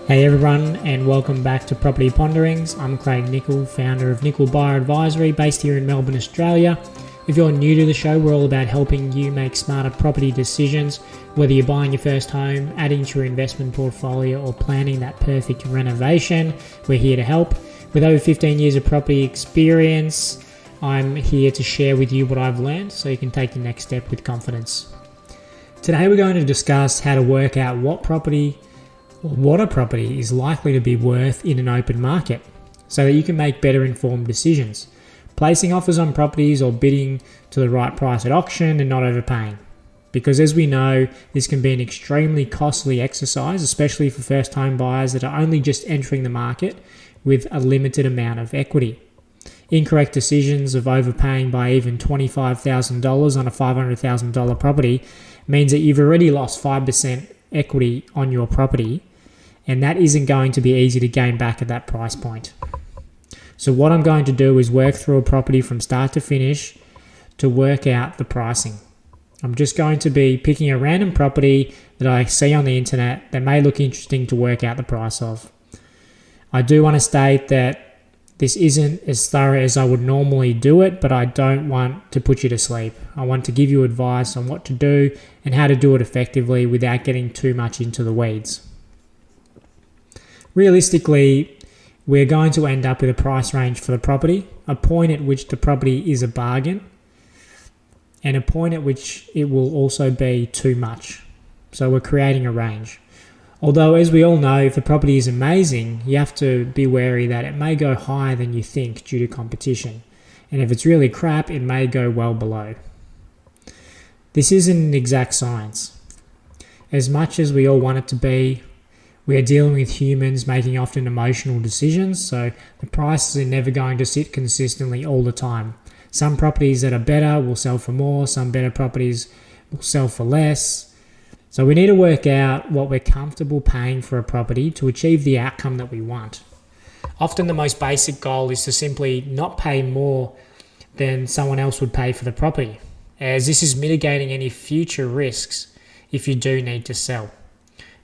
Hey everyone, and welcome back to Property Ponderings. I'm Craig Nichol, founder of Nichol Buyer Advisory, based here in Melbourne, Australia. If you're new to the show, we're all about helping you make smarter property decisions, whether you're buying your first home, adding to your investment portfolio, or planning that perfect renovation. We're here to help. With over 15 years of property experience, I'm here to share with you what I've learned so you can take the next step with confidence. Today we're going to discuss how to work out what a property is likely to be worth in an open market so that you can make better informed decisions, placing offers on properties or bidding to the right price at auction and not overpaying. Because as we know, this can be an extremely costly exercise, especially for first home buyers that are only just entering the market with a limited amount of equity. Incorrect decisions of overpaying by even $25,000 on a $500,000 property means that you've already lost 5% equity on your property, and that isn't going to be easy to gain back at that price point. So what I'm going to do is work through a property from start to finish to work out the pricing. I'm just going to be picking a random property that I see on the internet that may look interesting to work out the price of. I do want to state that this isn't as thorough as I would normally do it, but I don't want to put you to sleep. I want to give you advice on what to do and how to do it effectively without getting too much into the weeds. Realistically, we're going to end up with a price range for the property, a point at which the property is a bargain, and a point at which it will also be too much. So we're creating a range. Although, as we all know, if the property is amazing, you have to be wary that it may go higher than you think due to competition. And if it's really crap, it may go well below. This isn't an exact science. As much as we all want it to be, we are dealing with humans making often emotional decisions, so the prices are never going to sit consistently all the time. Some properties that are better will sell for more, some better properties will sell for less. So we need to work out what we're comfortable paying for a property to achieve the outcome that we want. Often the most basic goal is to simply not pay more than someone else would pay for the property, as this is mitigating any future risks if you do need to sell.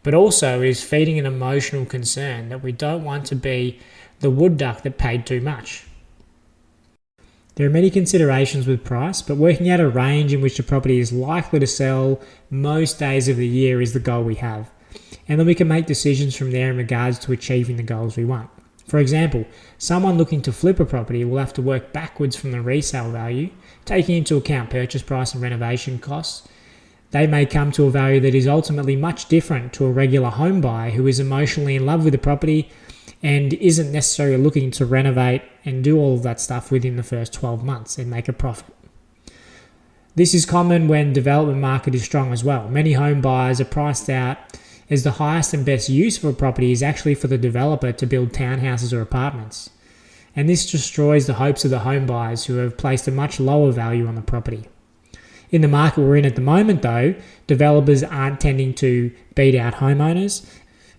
But also it is feeding an emotional concern that we don't want to be the wood duck that paid too much. There are many considerations with price, but working out a range in which the property is likely to sell most days of the year is the goal we have. And then we can make decisions from there in regards to achieving the goals we want. For example, someone looking to flip a property will have to work backwards from the resale value, taking into account purchase price and renovation costs. They may come to a value that is ultimately much different to a regular home buyer who is emotionally in love with the property and isn't necessarily looking to renovate and do all of that stuff within the first 12 months and make a profit. This is common when development market is strong as well. Many home buyers are priced out as the highest and best use for a property is actually for the developer to build townhouses or apartments. And this destroys the hopes of the home buyers who have placed a much lower value on the property. In the market we're in at the moment though, developers aren't tending to beat out homeowners,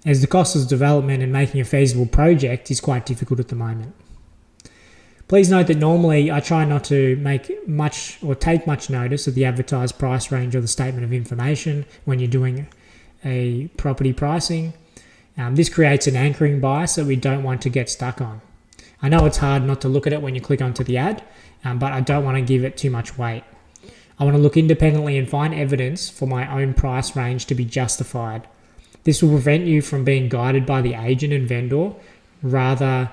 as the cost of development and making a feasible project is quite difficult at the moment. Please note that normally I try not to make much or take much notice of the advertised price range or the statement of information when you're doing a property pricing. This creates an anchoring bias that we don't want to get stuck on. I know it's hard not to look at it when you click onto the ad, but I don't want to give it too much weight. I want to look independently and find evidence for my own price range to be justified. This will prevent you from being guided by the agent and vendor rather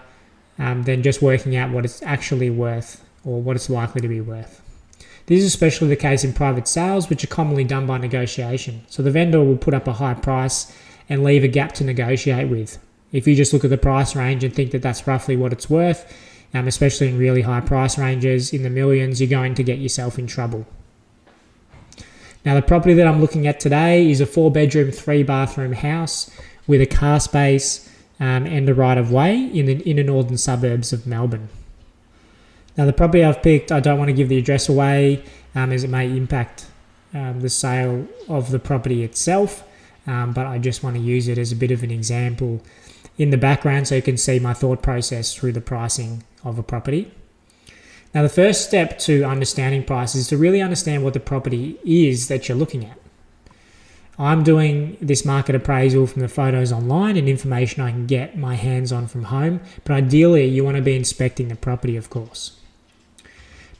than just working out what it's actually worth or what it's likely to be worth. This is especially the case in private sales, which are commonly done by negotiation. So the vendor will put up a high price and leave a gap to negotiate with. If you just look at the price range and think that that's roughly what it's worth, especially in really high price ranges in the millions, you're going to get yourself in trouble. Now the property that I'm looking at today is a 4-bedroom, 3-bathroom house with a car space and a right-of-way in the inner northern suburbs of Melbourne. Now the property I've picked, I don't want to give the address away as it may impact the sale of the property itself, but I just want to use it as a bit of an example in the background so you can see my thought process through the pricing of a property. Now, the first step to understanding price is to really understand what the property is that you're looking at. I'm doing this market appraisal from the photos online and information I can get my hands on from home, but ideally you want to be inspecting the property, of course.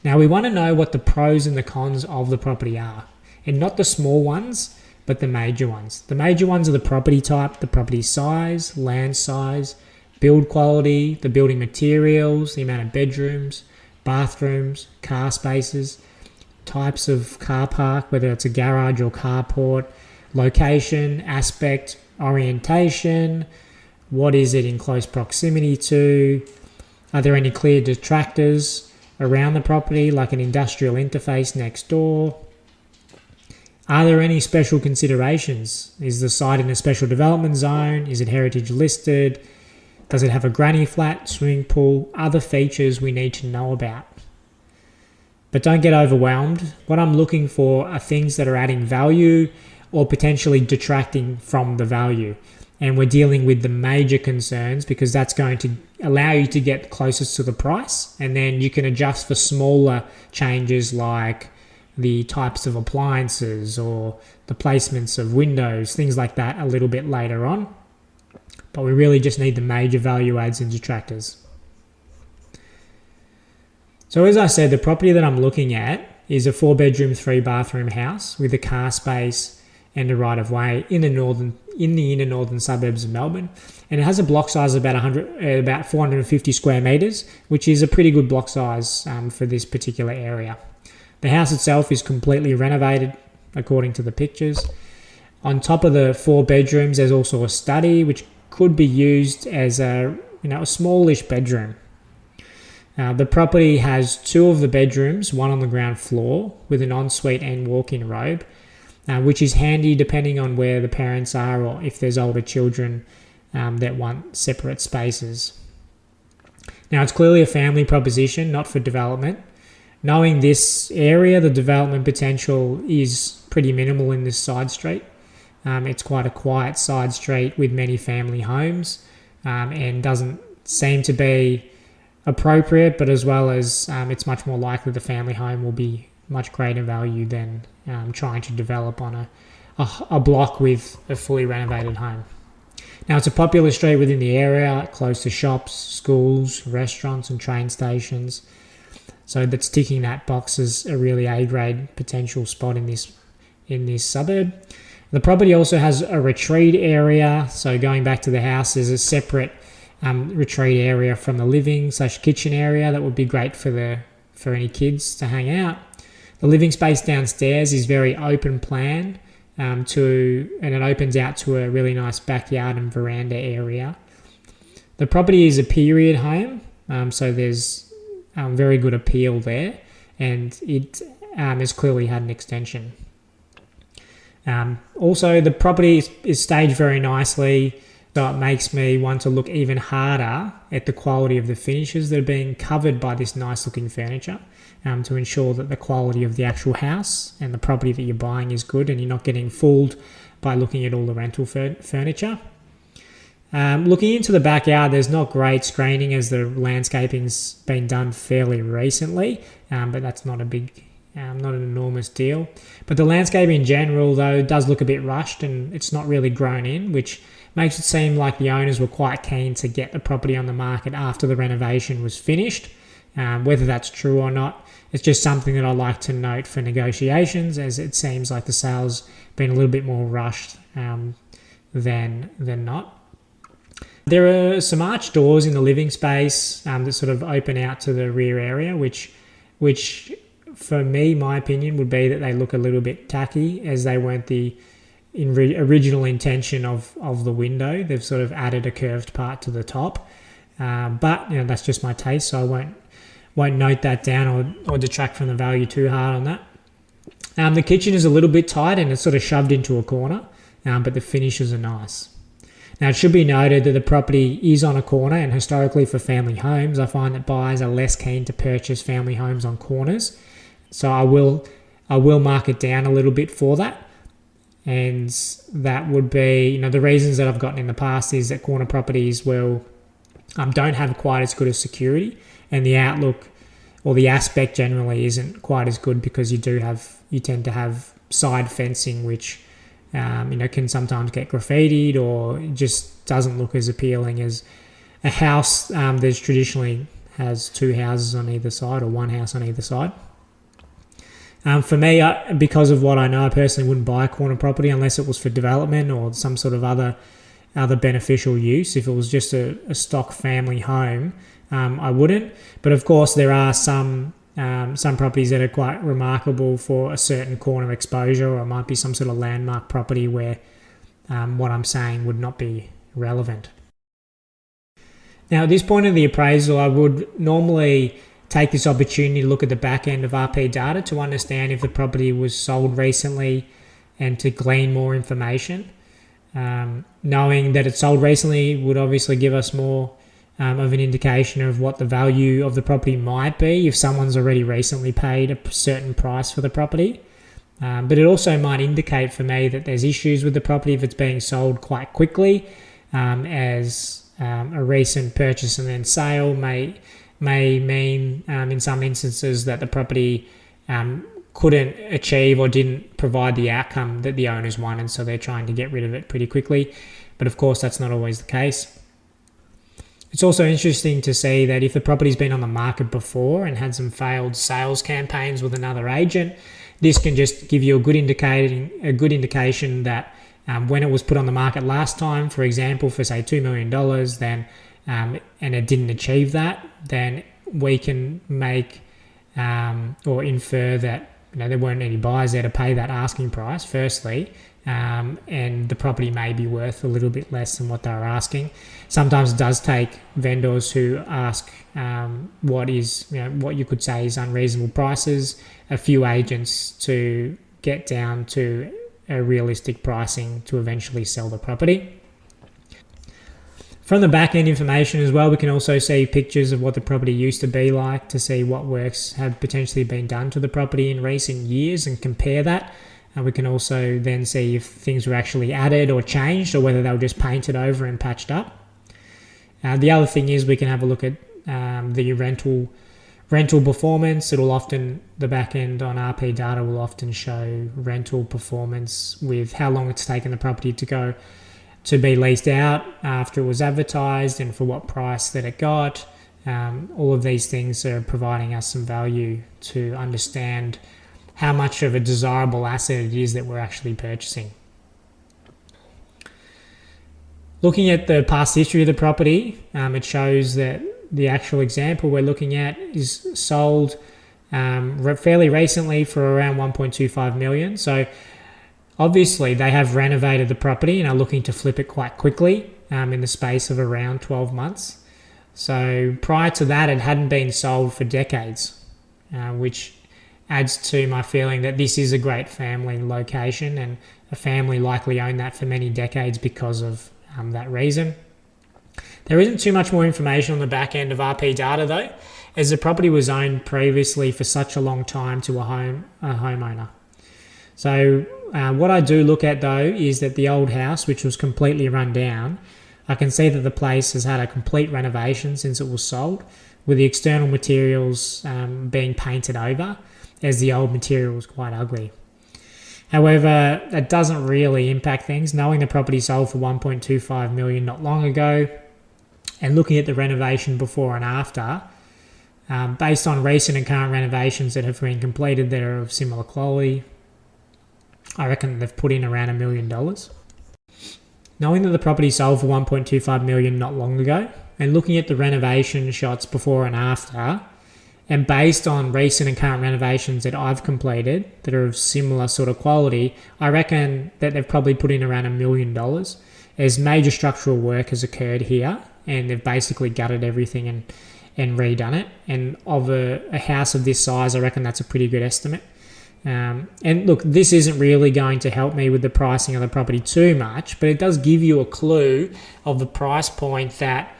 Now we want to know what the pros and the cons of the property are, and not the small ones, but the major ones. The major ones are the property type, the property size, land size, build quality, the building materials, the amount of bedrooms, bathrooms, car spaces, types of car park, whether it's a garage or carport, location, aspect, orientation, what is it in close proximity to, are there any clear detractors around the property like an industrial interface next door, are there any special considerations, is the site in a special development zone, is it heritage listed, does it have a granny flat, swimming pool, other features we need to know about. But don't get overwhelmed. What I'm looking for are things that are adding value or potentially detracting from the value. And we're dealing with the major concerns because that's going to allow you to get closest to the price. And then you can adjust for smaller changes like the types of appliances or the placements of windows, things like that a little bit later on. But we really just need the major value adds and detractors. So as I said, the property that I'm looking at is a 4-bedroom, 3-bathroom house with a car space and a right-of-way in the inner northern suburbs of Melbourne. And it has a block size of about 450 square metres, which is a pretty good block size for this particular area. The house itself is completely renovated according to the pictures. On top of the 4 bedrooms, there's also a study, which could be used as a smallish bedroom. The property has 2 of the bedrooms, one on the ground floor with an ensuite and walk-in robe, which is handy depending on where the parents are or if there's older children that want separate spaces. Now, it's clearly a family proposition, not for development. Knowing this area, the development potential is pretty minimal in this side street. It's quite a quiet side street with many family homes and doesn't seem to be appropriate, but as well as it's much more likely the family home will be much greater value than trying to develop on a block with a fully renovated home. Now, it's a popular street within the area, close to shops, schools, restaurants and train stations. So that's ticking that box as a really A-grade potential spot in this suburb. The property also has a retreat area. So going back to the house, there's a separate retreat area from the living/kitchen area that would be great for any kids to hang out. The living space downstairs is very open plan and it opens out to a really nice backyard and veranda area. The property is a period home, so there's very good appeal there, and it has clearly had an extension. Also, the property is staged very nicely, so it makes me want to look even harder at the quality of the finishes that are being covered by this nice looking furniture to ensure that the quality of the actual house and the property that you're buying is good and you're not getting fooled by looking at all the rental furniture. Looking into the backyard, there's not great screening as the landscaping's been done fairly recently, but that's not not an enormous deal. But the landscape in general, though, does look a bit rushed and it's not really grown in, which makes it seem like the owners were quite keen to get the property on the market after the renovation was finished. Whether that's true or not, it's just something that I like to note for negotiations, as it seems like the sales been a little bit more rushed than not. There are some arched doors in the living space that sort of open out to the rear area, which for me, my opinion would be that they look a little bit tacky, as they weren't the original intention of the window. They've sort of added a curved part to the top, but that's just my taste, so I won't note that down or detract from the value too hard on that. The kitchen is a little bit tight and it's sort of shoved into a corner, but the finishes are nice. Now, it should be noted that the property is on a corner, and historically for family homes, I find that buyers are less keen to purchase family homes on corners. So I will mark it down a little bit for that. And that would be, the reasons that I've gotten in the past is that corner properties don't have quite as good a security, and the outlook or the aspect generally isn't quite as good because you tend to have side fencing, which can sometimes get graffitied or just doesn't look as appealing as a house that traditionally has two houses on either side or one house on either side. For me, because of what I know, I personally wouldn't buy a corner property unless it was for development or some sort of other beneficial use. If it was just a stock family home, I wouldn't. But of course, there are some properties that are quite remarkable for a certain corner exposure, or it might be some sort of landmark property where what I'm saying would not be relevant. Now, at this point of the appraisal, I would normally take this opportunity to look at the back end of RP data to understand if the property was sold recently and to glean more information. Knowing that it's sold recently would obviously give us more of an indication of what the value of the property might be if someone's already recently paid a certain price for the property. But it also might indicate for me that there's issues with the property if it's being sold quite quickly, as a recent purchase and then sale may mean in some instances that the property couldn't achieve or didn't provide the outcome that the owners wanted, so they're trying to get rid of it pretty quickly. But of course, that's not always the case. It's also interesting to see that if the property's been on the market before and had some failed sales campaigns with another agent, this can just give you a good indication that when it was put on the market last time, for example, for say $2 million, then and it didn't achieve that, then we can make or infer that there weren't any buyers there to pay that asking price, firstly, and the property may be worth a little bit less than what they were asking. Sometimes it does take vendors who ask what you could say is unreasonable prices, a few agents to get down to a realistic pricing to eventually sell the property. From the back end information as well, we can also see pictures of what the property used to be like to see what works have potentially been done to the property in recent years and compare that. And we can also then see if things were actually added or changed or whether they were just painted over and patched up. The other thing is we can have a look at the rental performance. The back end on RP data will often show rental performance with how long it's taken the property to be leased out after it was advertised and for what price that it got. All of these things are providing us some value to understand how much of a desirable asset it is that we're actually purchasing. Looking at the past history of the property, it shows that the actual example we're looking at is sold fairly recently for around 1.25 million. So obviously they have renovated the property and are looking to flip it quite quickly in the space of around 12 months. So prior to that, it hadn't been sold for decades, which adds to my feeling that this is a great family location and a family likely owned that for many decades because of that reason. There isn't too much more information on the back end of RP data though, as the property was owned previously for such a long time to a homeowner. So what I do look at though is that the old house, which was completely run down, I can see that the place has had a complete renovation since it was sold, with the external materials being painted over, as the old material was quite ugly. However, that doesn't really impact things. Knowing the property sold for 1.25 million not long ago, and looking at the renovation before and after, based on recent and current renovations that have been completed that are of similar quality, I reckon they've put in around $1 million. Knowing that the property sold for 1.25 million not long ago, and looking at the renovation shots before and after, and based on recent and current renovations that I've completed that are of similar sort of quality, I reckon that they've probably put in around $1 million, as major structural work has occurred here and they've basically gutted everything and redone it. And of a house of this size, I reckon that's a pretty good estimate. And look, this isn't really going to help me with the pricing of the property too much, but it does give you a clue of the price point that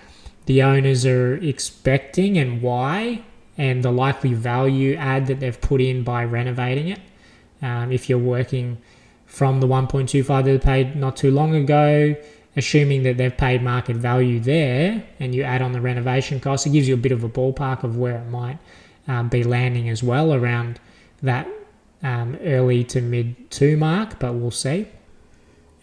the owners are expecting and why, and the likely value add that they've put in by renovating it. If you're working from the 1.25 that they paid not too long ago, assuming that they've paid market value there, and you add on the renovation costs, it gives you a bit of a ballpark of where it might be landing as well, around that early to mid 2 mark, but we'll see.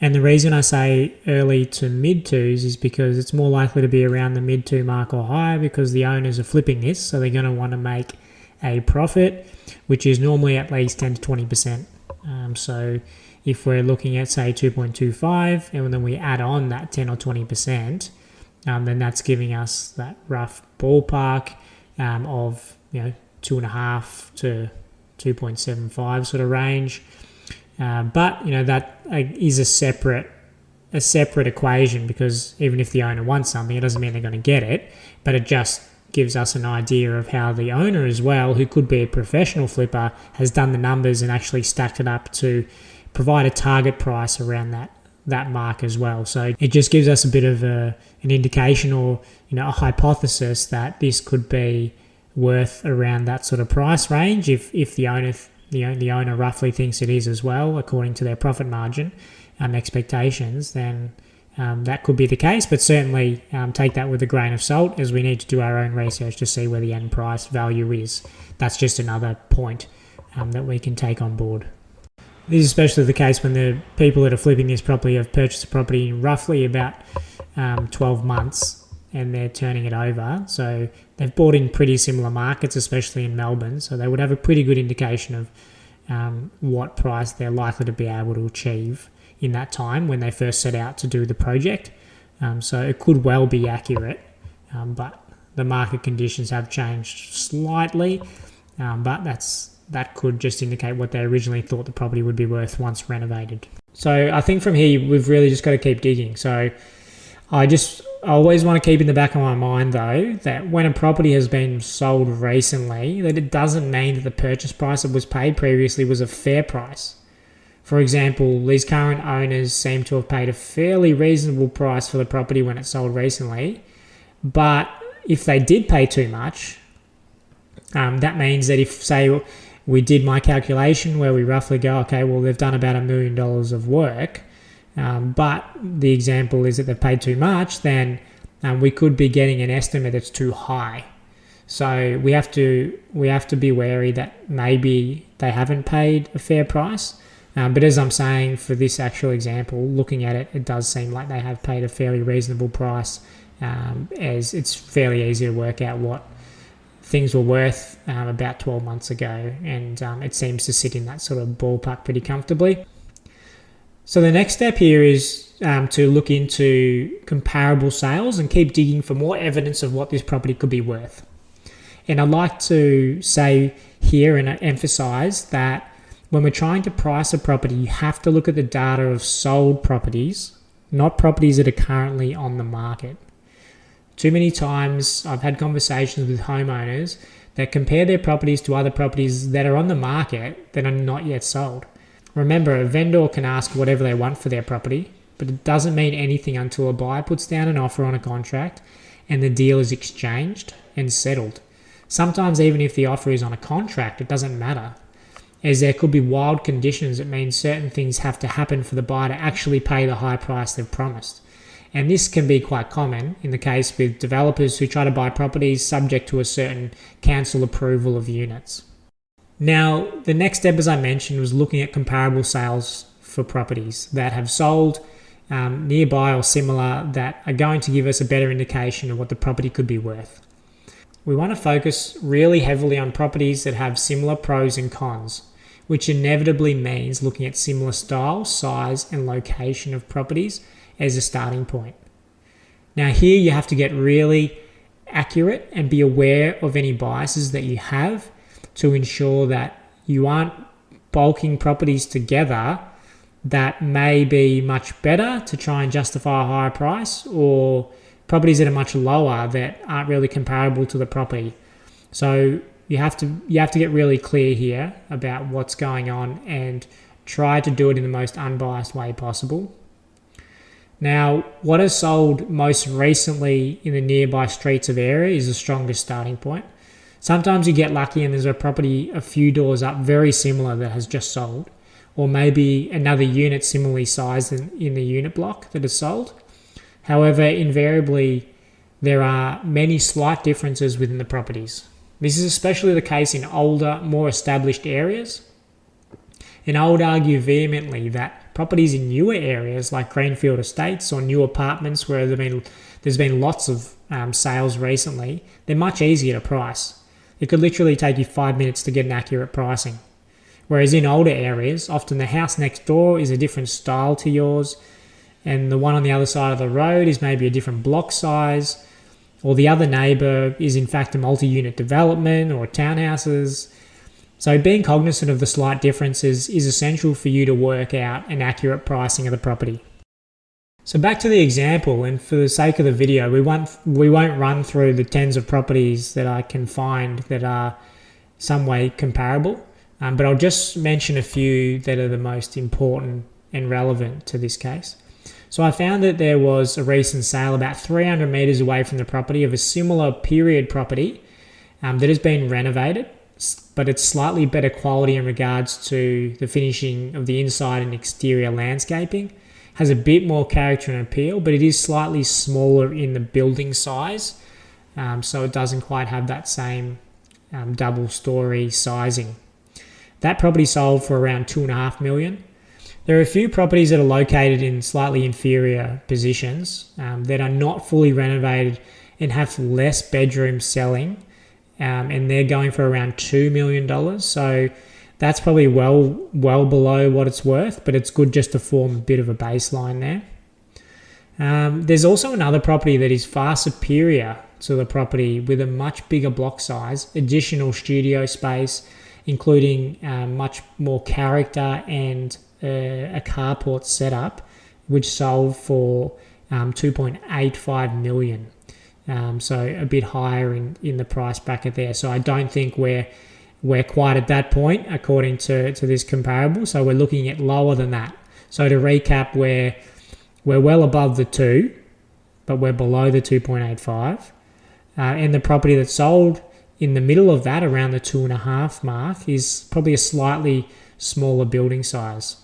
And the reason I say early to mid twos is because it's more likely to be around the mid two mark or higher, because the owners are flipping this, so they're going to want to make a profit, which is normally at least 10 to 20%. So if we're looking at, say, 2.25, and then we add on that 10 or 20%, then that's giving us that rough ballpark of 2.5 to 2.75 sort of range. But that is a separate equation, because even if the owner wants something, it doesn't mean they're going to get it, but it just gives us an idea of how the owner as well, who could be a professional flipper, has done the numbers and actually stacked it up to provide a target price around that mark as well. So it just gives us a bit of an indication, or a hypothesis that this could be worth around that sort of price range if the owner roughly thinks it is as well, according to their profit margin expectations, then that could be the case. But certainly take that with a grain of salt, as we need to do our own research to see where the end price value is. That's just another point that we can take on board. This is especially the case when the people that are flipping this property have purchased a property in roughly about 12 months and they're turning it over. So they've bought in pretty similar markets, especially in Melbourne. So they would have a pretty good indication of what price they're likely to be able to achieve in that time when they first set out to do the project. So it could well be accurate, but the market conditions have changed slightly, but that could just indicate what they originally thought the property would be worth once renovated. So I think from here, we've really just got to keep digging. So I always want to keep in the back of my mind, though, that when a property has been sold recently, that it doesn't mean that the purchase price that was paid previously was a fair price. For example, these current owners seem to have paid a fairly reasonable price for the property when it sold recently, but if they did pay too much, that means that if, say, we did my calculation where we roughly go, okay, well, they've done about $1 million of work, but the example is that they've paid too much, then we could be getting an estimate that's too high. So we have to be wary that maybe they haven't paid a fair price. But as I'm saying, for this actual example, looking at it, it does seem like they have paid a fairly reasonable price, as it's fairly easy to work out what things were worth about 12 months ago, and it seems to sit in that sort of ballpark pretty comfortably. So the next step here is to look into comparable sales and keep digging for more evidence of what this property could be worth. And I'd like to say here and emphasize that when we're trying to price a property, you have to look at the data of sold properties, not properties that are currently on the market. Too many times I've had conversations with homeowners that compare their properties to other properties that are on the market that are not yet sold. Remember, a vendor can ask whatever they want for their property, but it doesn't mean anything until a buyer puts down an offer on a contract and the deal is exchanged and settled. Sometimes even if the offer is on a contract, it doesn't matter, as there could be wild conditions that mean certain things have to happen for the buyer to actually pay the high price they've promised. And this can be quite common in the case with developers who try to buy properties subject to a certain council approval of units. Now, the next step, as I mentioned, was looking at comparable sales for properties that have sold nearby or similar, that are going to give us a better indication of what the property could be worth. We want to focus really heavily on properties that have similar pros and cons, which inevitably means looking at similar style, size, and location of properties as a starting point. Now here you have to get really accurate and be aware of any biases that you have to ensure that you aren't bulking properties together that may be much better to try and justify a higher price, or properties that are much lower that aren't really comparable to the property. So you have to get really clear here about what's going on and try to do it in the most unbiased way possible. Now, what has sold most recently in the nearby streets of area is the strongest starting point. Sometimes you get lucky and there's a property a few doors up very similar that has just sold, or maybe another unit similarly sized in the unit block that has sold. However, invariably, there are many slight differences within the properties. This is especially the case in older, more established areas. And I would argue vehemently that properties in newer areas like greenfield estates or new apartments where there's been lots of sales recently, they're much easier to price. It could literally take you 5 minutes to get an accurate pricing. Whereas in older areas, often the house next door is a different style to yours, and the one on the other side of the road is maybe a different block size, or the other neighbour is in fact a multi-unit development or townhouses. So being cognizant of the slight differences is essential for you to work out an accurate pricing of the property. So back to the example, and for the sake of the video, we won't run through the tens of properties that I can find that are some way comparable, but I'll just mention a few that are the most important and relevant to this case. So I found that there was a recent sale about 300 metres away from the property of a similar period property that has been renovated, but it's slightly better quality in regards to the finishing of the inside and exterior landscaping. Has a bit more character and appeal, but it is slightly smaller in the building size, so it doesn't quite have that same double-storey sizing. That property sold for around $2.5 million. There are a few properties that are located in slightly inferior positions that are not fully renovated and have less bedrooms selling, and they're going for around $2 million. So that's probably well below what it's worth, but it's good just to form a bit of a baseline there. There's also another property that is far superior to the property with a much bigger block size, additional studio space, including much more character and a carport setup, which sold for $2.85 million. So a bit higher in the price bracket there. So I don't think we're quite at that point according to this comparable. So we're looking at lower than that. So to recap, we're well above the 2, but we're below the 2.85. And the property that sold in the middle of that, around the 2.5 mark, is probably a slightly smaller building size.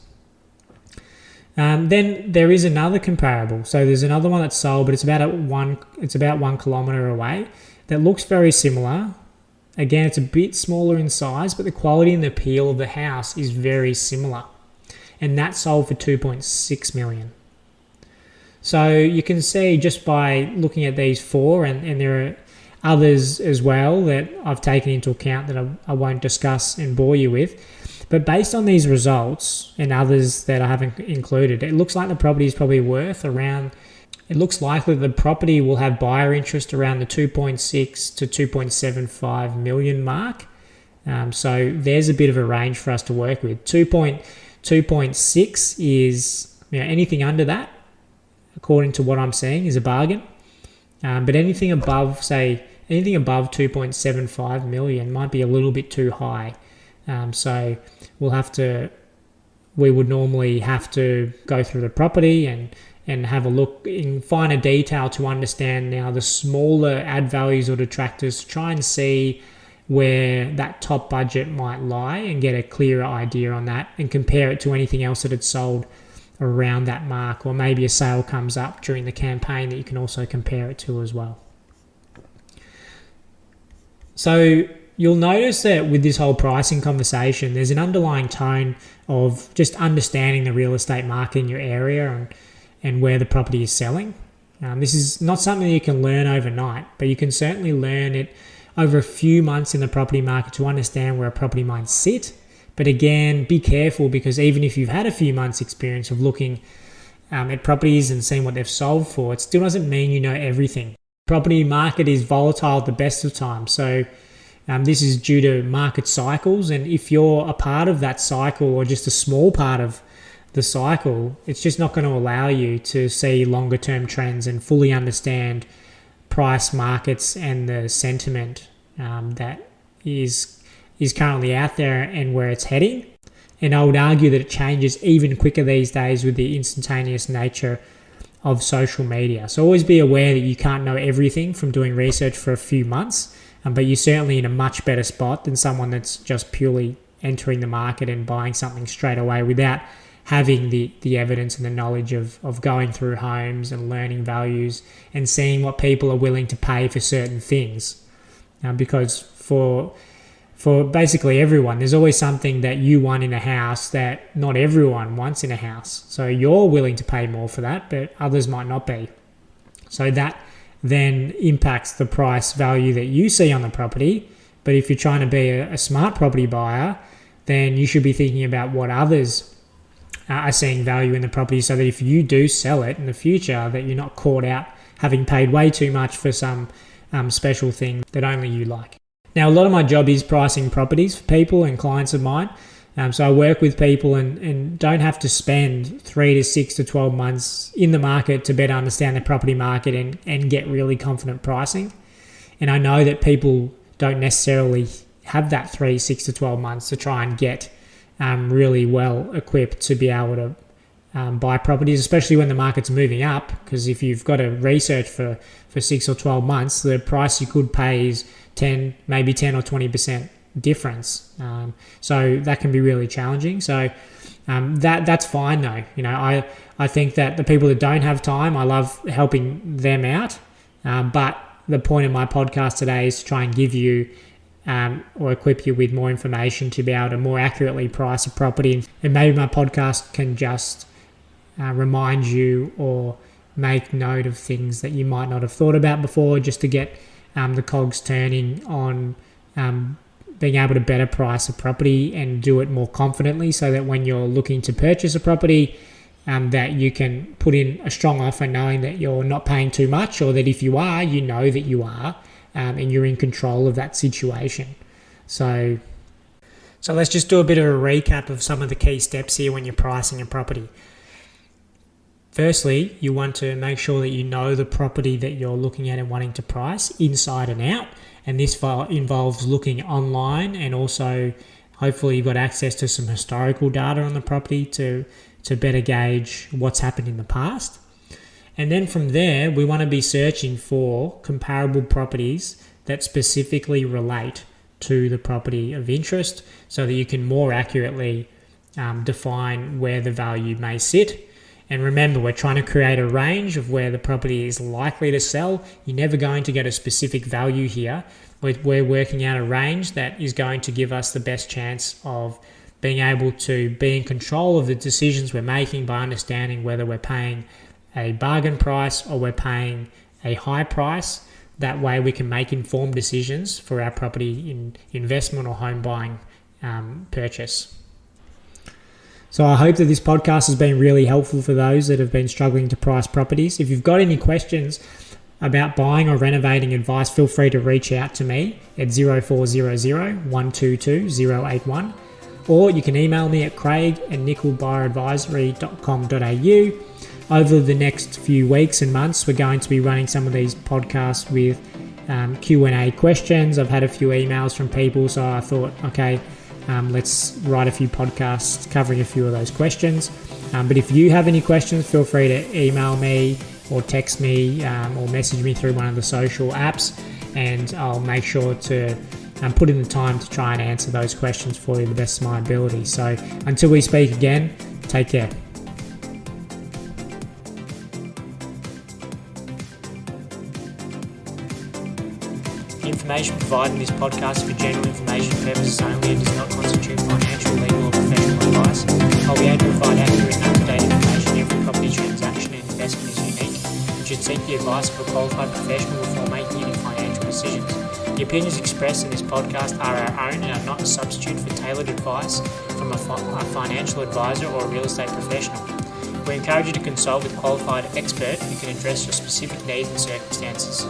Then there is another comparable. So there's another one that's sold, but it's about 1 kilometre away. That looks very similar. Again, it's a bit smaller in size, but the quality and the appeal of the house is very similar. And that sold for $2.6 million. So you can see just by looking at these 4, and there are others as well that I've taken into account that I won't discuss and bore you with. But based on these results and others that I haven't included, it looks like the property is probably worth around, it looks likely the property will have buyer interest around the 2.6 to 2.75 million mark. So there's a bit of a range for us to work with. 2.6 is, anything under that, according to what I'm seeing, is a bargain. But anything above 2.75 million might be a little bit too high. So we would normally have to go through the property and have a look in finer detail to understand now the smaller add values or detractors, to try and see where that top budget might lie and get a clearer idea on that and compare it to anything else that had sold around that mark, or maybe a sale comes up during the campaign that you can also compare it to as well. So you'll notice that with this whole pricing conversation, there's an underlying tone of just understanding the real estate market in your area and where the property is selling. This is not something you can learn overnight, but you can certainly learn it over a few months in the property market to understand where a property might sit. But again, be careful, because even if you've had a few months experience of looking at properties and seeing what they've sold for, it still doesn't mean you know everything. Property market is volatile at the best of times. So this is due to market cycles, and if you're a part of that cycle or just a small part of the cycle, it's just not going to allow you to see longer term trends and fully understand price markets and the sentiment that is currently out there and where it's heading. And I would argue that it changes even quicker these days with the instantaneous nature of social media. So always be aware that you can't know everything from doing research for a few months, but you're certainly in a much better spot than someone that's just purely entering the market and buying something straight away without having the evidence and the knowledge of going through homes and learning values and seeing what people are willing to pay for certain things. Because for for basically everyone, there's always something that you want in a house that not everyone wants in a house. So you're willing to pay more for that, but others might not be. So that then impacts the price value that you see on the property. But if you're trying to be a smart property buyer, then you should be thinking about what others are seeing value in the property, so that if you do sell it in the future, that you're not caught out having paid way too much for some special thing that only you like. Now, a lot of my job is pricing properties for people and clients of mine. So I work with people and don't have to spend 3 to 6 to 12 months in the market to better understand the property market and get really confident pricing. And I know that people don't necessarily have that 3, 6 to 12 months to try and get really well equipped to be able to buy properties, especially when the market's moving up, because if you've got to research for 6 or 12 months, the price you could pay is 10 or 20% difference. So that can be really challenging. So that's fine though. I think that the people that don't have time, I love helping them out. But the point of my podcast today is to try and give you or equip you with more information to be able to more accurately price a property. And maybe my podcast can just remind you or make note of things that you might not have thought about before, just to get the cogs turning on being able to better price a property and do it more confidently, so that when you're looking to purchase a property, that you can put in a strong offer knowing that you're not paying too much, or that if you are, you know that you are, and you're in control of that situation. So let's just do a bit of a recap of some of the key steps here when you're pricing a property. Firstly, you want to make sure that you know the property that you're looking at and wanting to price inside and out. And this involves looking online, and also hopefully you've got access to some historical data on the property to better gauge what's happened in the past. And then from there, we want to be searching for comparable properties that specifically relate to the property of interest, so that you can more accurately define where the value may sit. And remember, we're trying to create a range of where the property is likely to sell. You're never going to get a specific value here. We're working out a range that is going to give us the best chance of being able to be in control of the decisions we're making by understanding whether we're paying a bargain price or we're paying a high price. That way we can make informed decisions for our property in investment or home buying purchase. So I hope that this podcast has been really helpful for those that have been struggling to price properties. If you've got any questions about buying or renovating advice, feel free to reach out to me at 0400 122 081, or you can email me at craig@nicholbuyeradvisory.com.au. Over the next few weeks and months, we're going to be running some of these podcasts with Q&A questions. I've had a few emails from people, so I thought, okay, let's write a few podcasts covering a few of those questions. But if you have any questions, feel free to email me or text me or message me through one of the social apps, and I'll make sure to put in the time to try and answer those questions for you to the best of my ability. So until we speak again, take care. The information provided in this podcast is for general information purposes only and does not constitute financial, legal or professional advice. I'll be able to provide accurate and up-to-date information. Every property transaction and investment is unique. You should seek the advice of a qualified professional before making any financial decisions. The opinions expressed in this podcast are our own and are not a substitute for tailored advice from a financial advisor or a real estate professional. We encourage you to consult with a qualified expert who can address your specific needs and circumstances.